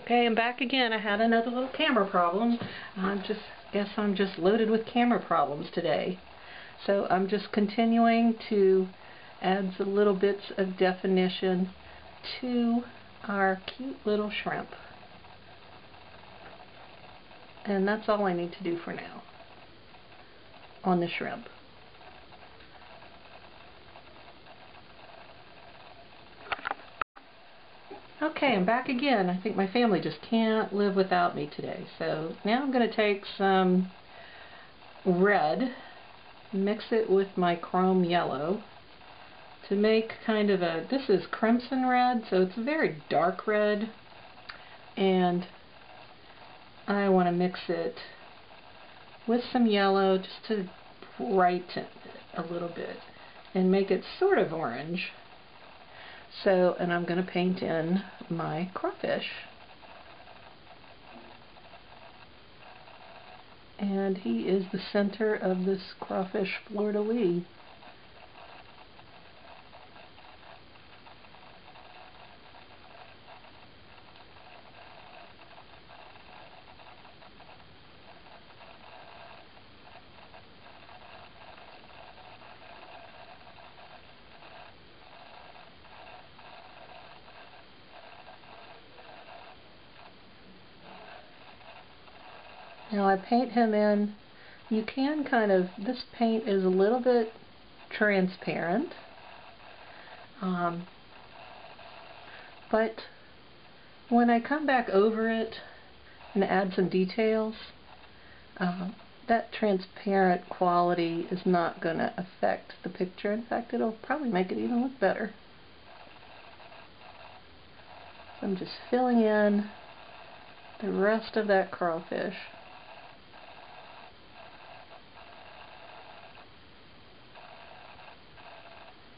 Okay, I'm back again. I had another little camera problem. Guess I'm just loaded with camera problems today. So I'm just continuing to add some little bits of definition to our cute little shrimp. And that's all I need to do for now on the shrimp. Okay, I'm back again. I think my family just can't live without me today. So now I'm going to take some red, mix it with my chrome yellow to make kind of a, this is crimson red, so it's a very dark red, and I want to mix it with some yellow just to brighten it a little bit and make it sort of orange. So, and I'm going to paint in my crawfish. And he is the center of this crawfish fleur-de-lis. Now I paint him in, you can kind of, this paint is a little bit transparent, but when I come back over it and add some details, that transparent quality is not going to affect the picture. In fact, it'll probably make it even look better. So I'm just filling in the rest of that crawfish.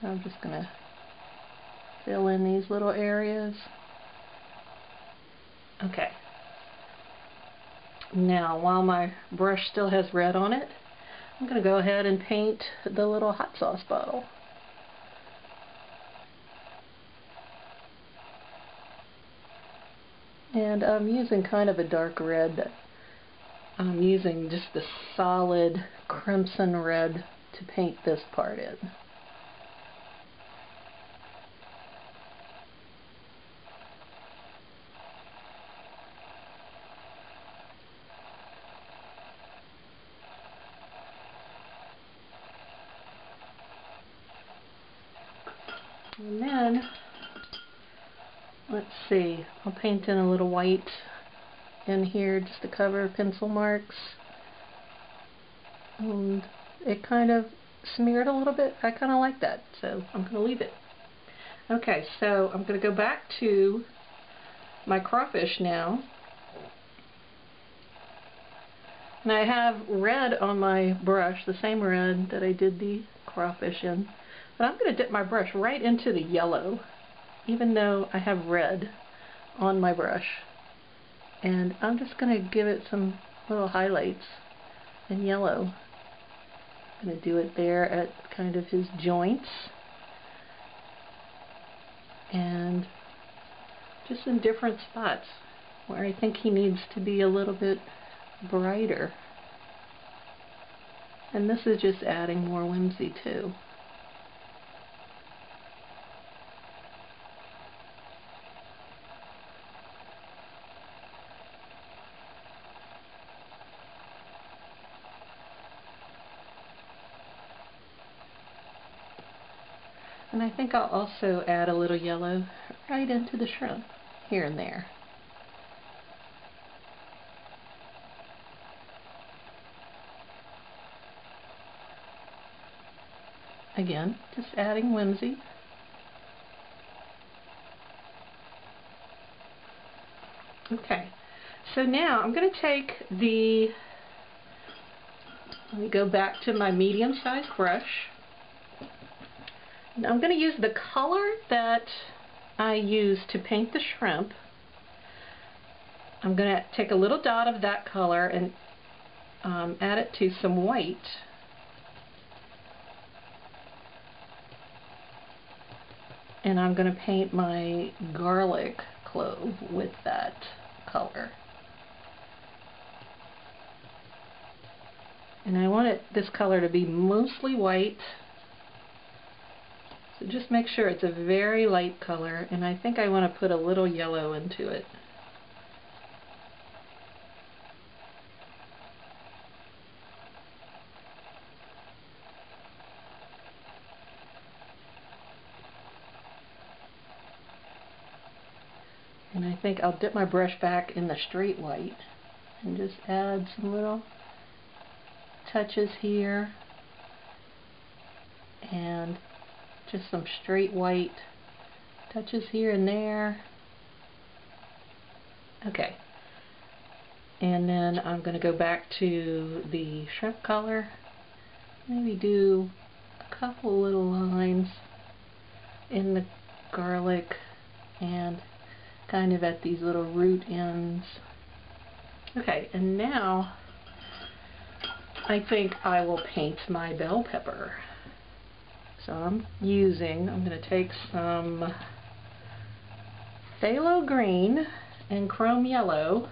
I'm just going to fill in these little areas. Okay. Now, while my brush still has red on it, I'm going to go ahead and paint the little hot sauce bottle. And I'm using kind of a dark red. I'm using just the solid crimson red to paint this part in. And then, let's see, I'll paint in a little white in here just to cover pencil marks. And it kind of smeared a little bit. I kind of like that, so I'm going to leave it. Okay, so I'm going to go back to my crawfish now. And I have red on my brush, the same red that I did the crawfish in. But I'm going to dip my brush right into the yellow, even though I have red on my brush. And I'm just going to give it some little highlights in yellow. I'm going to do it there at kind of his joints. And just in different spots where I think he needs to be a little bit brighter. And this is just adding more whimsy too. And I think I'll also add a little yellow right into the shrimp, here and there. Again, just adding whimsy. Okay, so now I'm going to take the, let me go back to my medium-sized brush. I'm going to use the color that I used to paint the shrimp. I'm going to take a little dot of that color and add it to some white. And I'm going to paint my garlic clove with that color. And I want this color to be mostly white. So just make sure it's a very light color, and I think I want to put a little yellow into it. And I think I'll dip my brush back in the straight white and just add some little touches here and just some straight white touches here and there. Okay. And then I'm going to go back to the shrimp color. Maybe do a couple little lines in the garlic and kind of at these little root ends. Okay, and now I think I will paint my bell pepper. So I'm going to take some phthalo green and chrome yellow,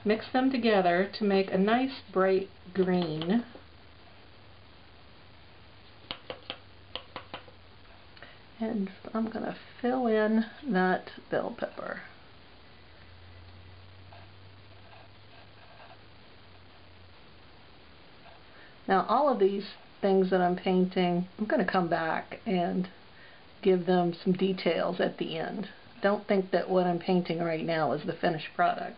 mix them together to make a nice bright green. And I'm going to fill in that bell pepper. Now all of these things that I'm painting, I'm going to come back and give them some details at the end. Don't think that what I'm painting right now is the finished product.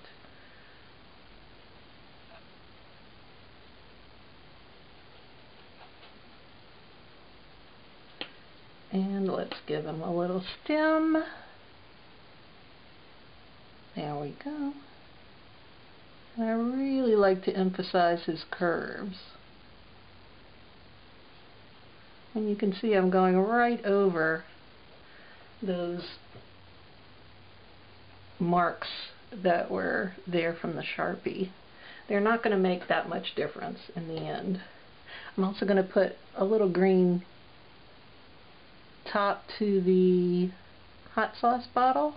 And let's give him a little stem. There we go. And I really like to emphasize his curves. And you can see I'm going right over those marks that were there from the Sharpie. They're not going to make that much difference in the end. I'm also going to put a little green top to the hot sauce bottle.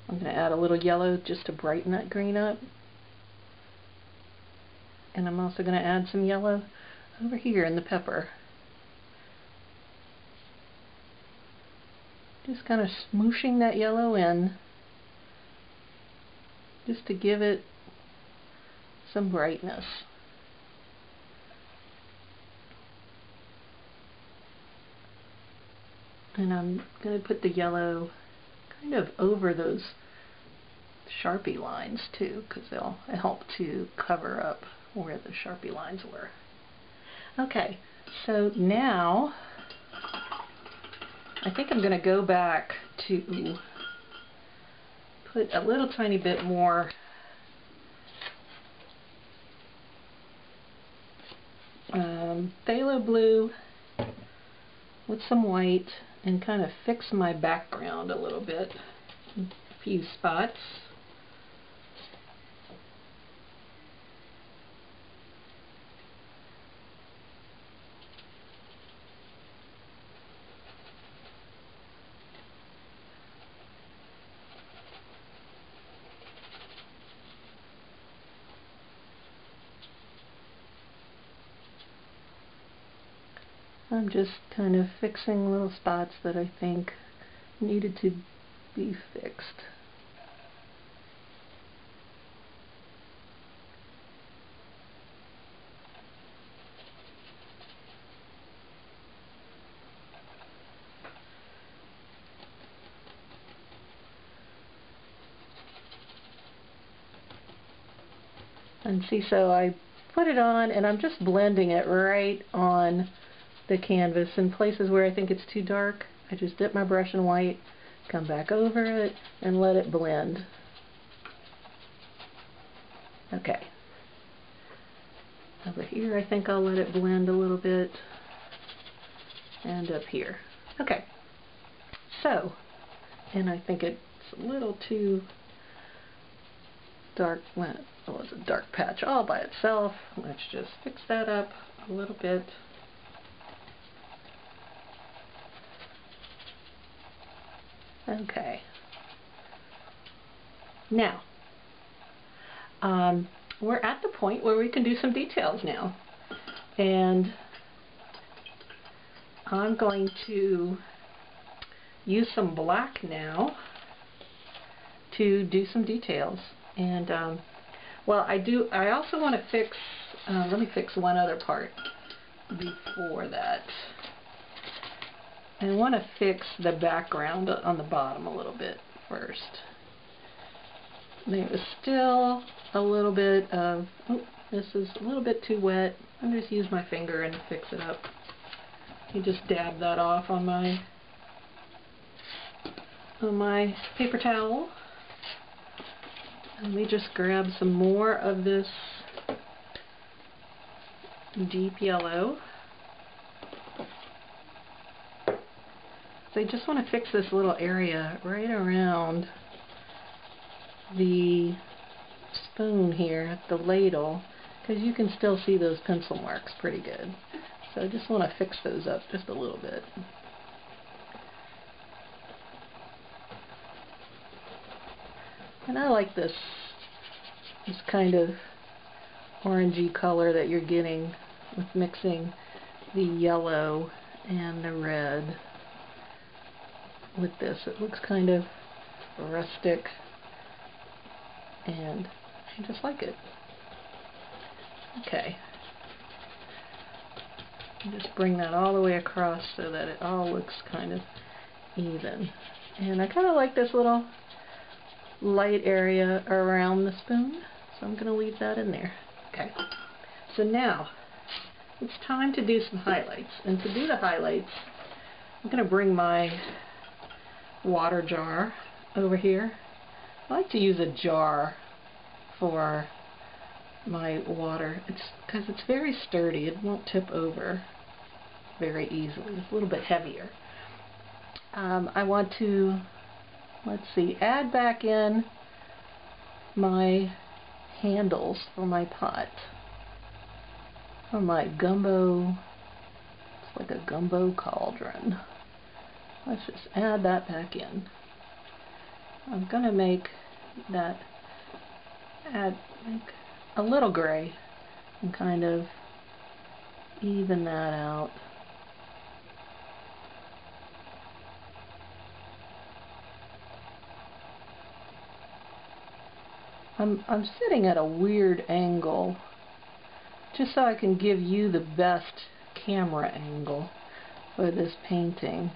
I'm going to add a little yellow just to brighten that green up. And I'm also going to add some yellow over here in the pepper. Just kind of smooshing that yellow in just to give it some brightness. And I'm going to put the yellow kind of over those Sharpie lines too, because they'll help to cover up where the Sharpie lines were. Okay, so now I think I'm going to go back to put a little tiny bit more phthalo blue with some white and kind of fix my background a little bit in a few spots. I'm just kind of fixing little spots that I think needed to be fixed. And see, so I put it on and I'm just blending it right on the canvas. In places where I think it's too dark, I just dip my brush in white, come back over it, and let it blend. Okay. Over here I think I'll let it blend a little bit, and up here. Okay. So, and I think it's a little too dark. Well, it was a dark patch all by itself. Let's just fix that up a little bit. Okay. Now, we're at the point where we can do some details now. And I'm going to use some black now to do some details. And well, I also want to fix, let me fix one other part before that. I want to fix the background on the bottom a little bit first. There was still a little bit of, oh, this is a little bit too wet. I'm just use my finger and fix it up. You just dab that off on my paper towel. Let me just grab some more of this deep yellow. So I just want to fix this little area right around the spoon here, the ladle, because you can still see those pencil marks pretty good. So I just want to fix those up just a little bit. And I like this kind of orangey color that you're getting with mixing the yellow and the red with this. It looks kind of rustic, and I just like it. Okay. Just bring that all the way across so that it all looks kind of even. And I kind of like this little light area around the spoon, so I'm going to leave that in there. Okay. So now it's time to do some highlights. And to do the highlights, I'm going to bring my water jar over here. I like to use a jar for my water. It's because it's very sturdy. It won't tip over very easily. It's a little bit heavier. I want to, let's see, add back in my handles for my pot. For my gumbo, it's like a gumbo cauldron. Let's just add that back in. I'm going to make a little gray and kind of even that out. I'm sitting at a weird angle just so I can give you the best camera angle for this painting.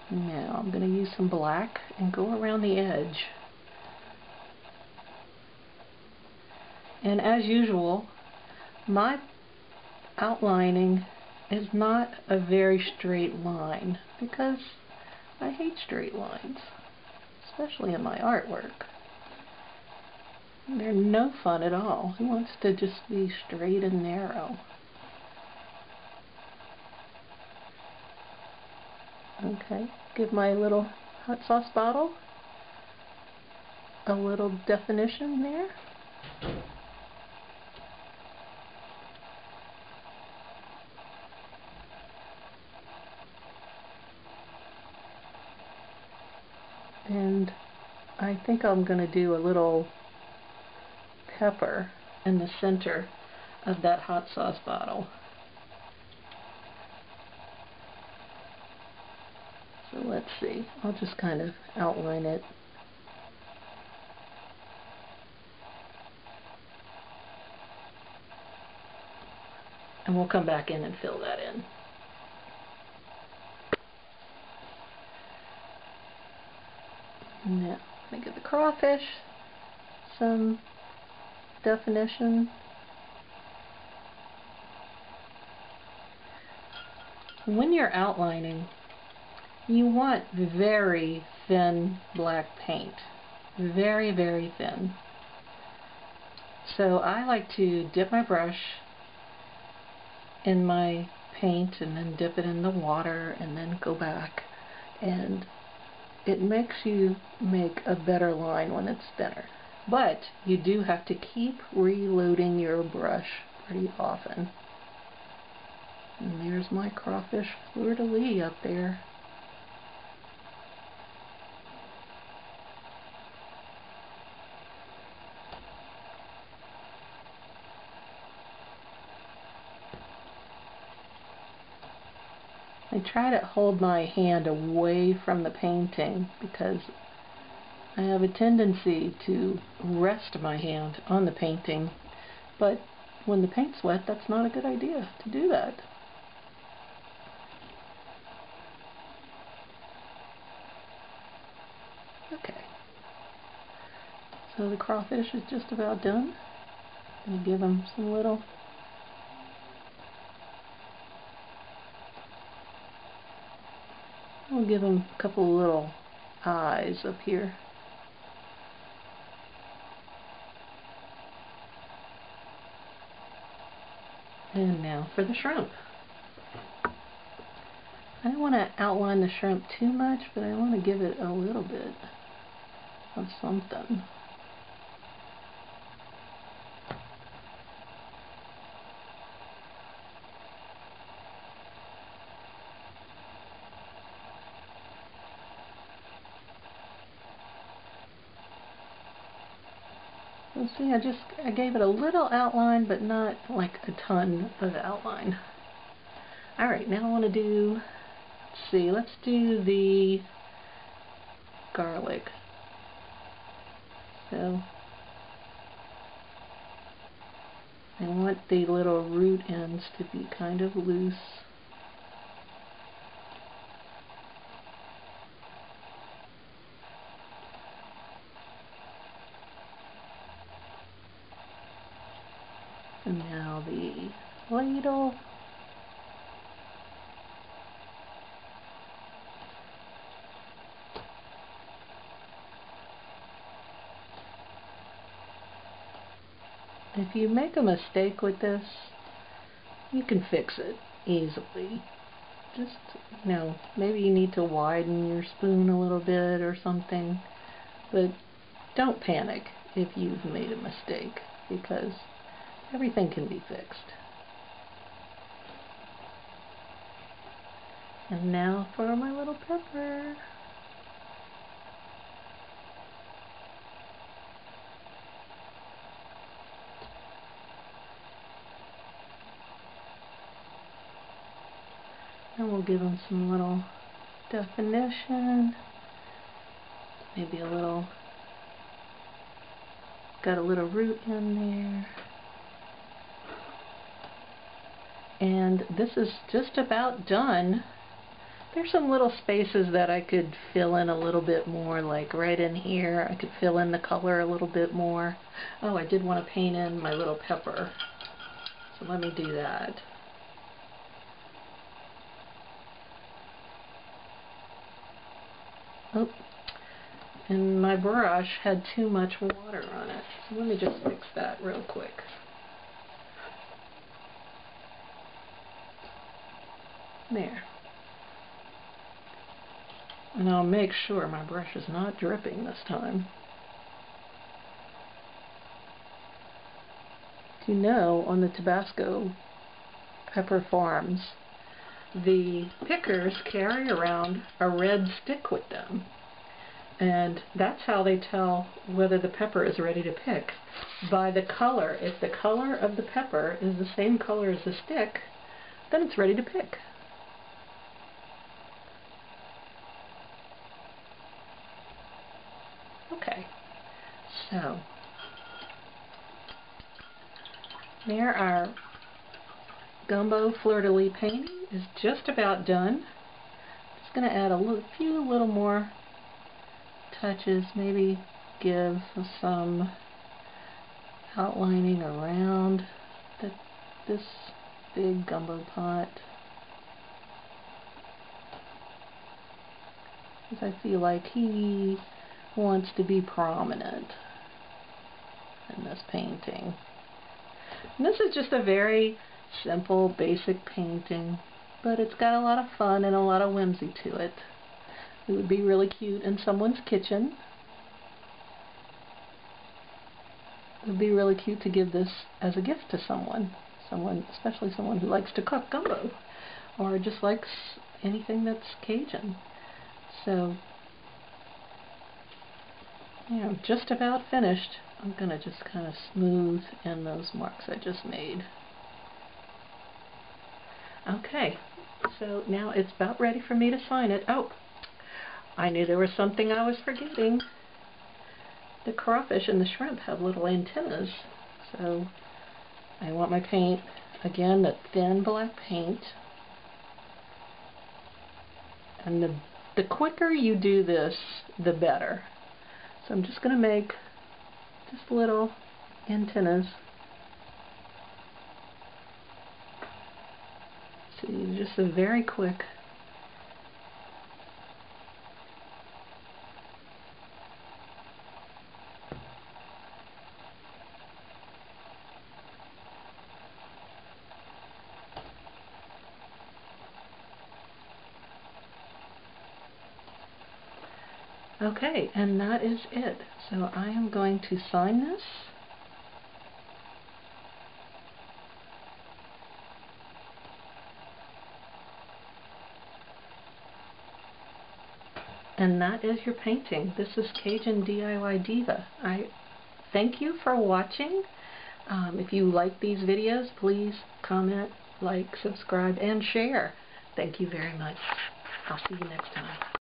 Now I'm going to use some black and go around the edge. And as usual, my outlining is not a very straight line because I hate straight lines, especially in my artwork. They're no fun at all. Who wants to just be straight and narrow? Okay, give my little hot sauce bottle a little definition there. And I think I'm going to do a little pepper in the center of that hot sauce bottle. So let's see, I'll just kind of outline it. And we'll come back in and fill that in. Now, let me give the crawfish some definition. When you're outlining, you want very thin black paint. Very, very thin. So I like to dip my brush in my paint and then dip it in the water and then go back, and it makes you make a better line when it's thinner. But you do have to keep reloading your brush pretty often. And there's my crawfish fleur-de-lis up there. I try to hold my hand away from the painting because I have a tendency to rest my hand on the painting, but when the paint's wet, that's not a good idea to do that. Okay, so the crawfish is just about done. I'm going to give him some little I'll give him a couple little eyes up here. And now for the shrimp. I don't want to outline the shrimp too much, but I want to give it a little bit of something. So see, I gave it a little outline, but not like a ton of outline. Alright, now I want to do, let's do the garlic. So I want the little root ends to be kind of loose. And now the ladle. If you make a mistake with this, you can fix it easily. Just, maybe you need to widen your spoon a little bit or something, but don't panic if you've made a mistake, because everything can be fixed. And now for my little pepper. And we'll give them some little definition. Maybe a little, got a little root in there. And this is just about done. There's some little spaces that I could fill in a little bit more, like right in here. I could fill in the color a little bit more. Oh, I did want to paint in my little pepper. So let me do that. Oh, and my brush had too much water on it. So let me just fix that real quick. There. And I'll make sure my brush is not dripping this time. You know, on the Tabasco pepper farms, the pickers carry around a red stick with them. And that's how they tell whether the pepper is ready to pick. By the color. If the color of the pepper is the same color as the stick, then it's ready to pick. Okay, so there, our Gumbo fleur-de-lis painting is just about done. Just going to add a few little more touches, maybe give some outlining around this big gumbo pot, because I feel like he wants to be prominent in this painting. And this is just a very simple, basic painting, but it's got a lot of fun and a lot of whimsy to it. It would be really cute in someone's kitchen. It would be really cute to give this as a gift to someone, especially someone who likes to cook gumbo. or just likes anything that's Cajun. So, yeah, I'm just about finished. I'm going to just kind of smooth in those marks I just made. Okay, so now it's about ready for me to sign it. Oh, I knew there was something I was forgetting. The crawfish and the shrimp have little antennas, so I want my paint, again, the thin black paint. And the quicker you do this, the better. So I'm just going to make just little antennas. See, just a very quick. Okay, and that is it. So I am going to sign this. And that is your painting. This is CajunDIYDiva. I thank you for watching. If you like these videos, please comment, like, subscribe, and share. Thank you very much. I'll see you next time.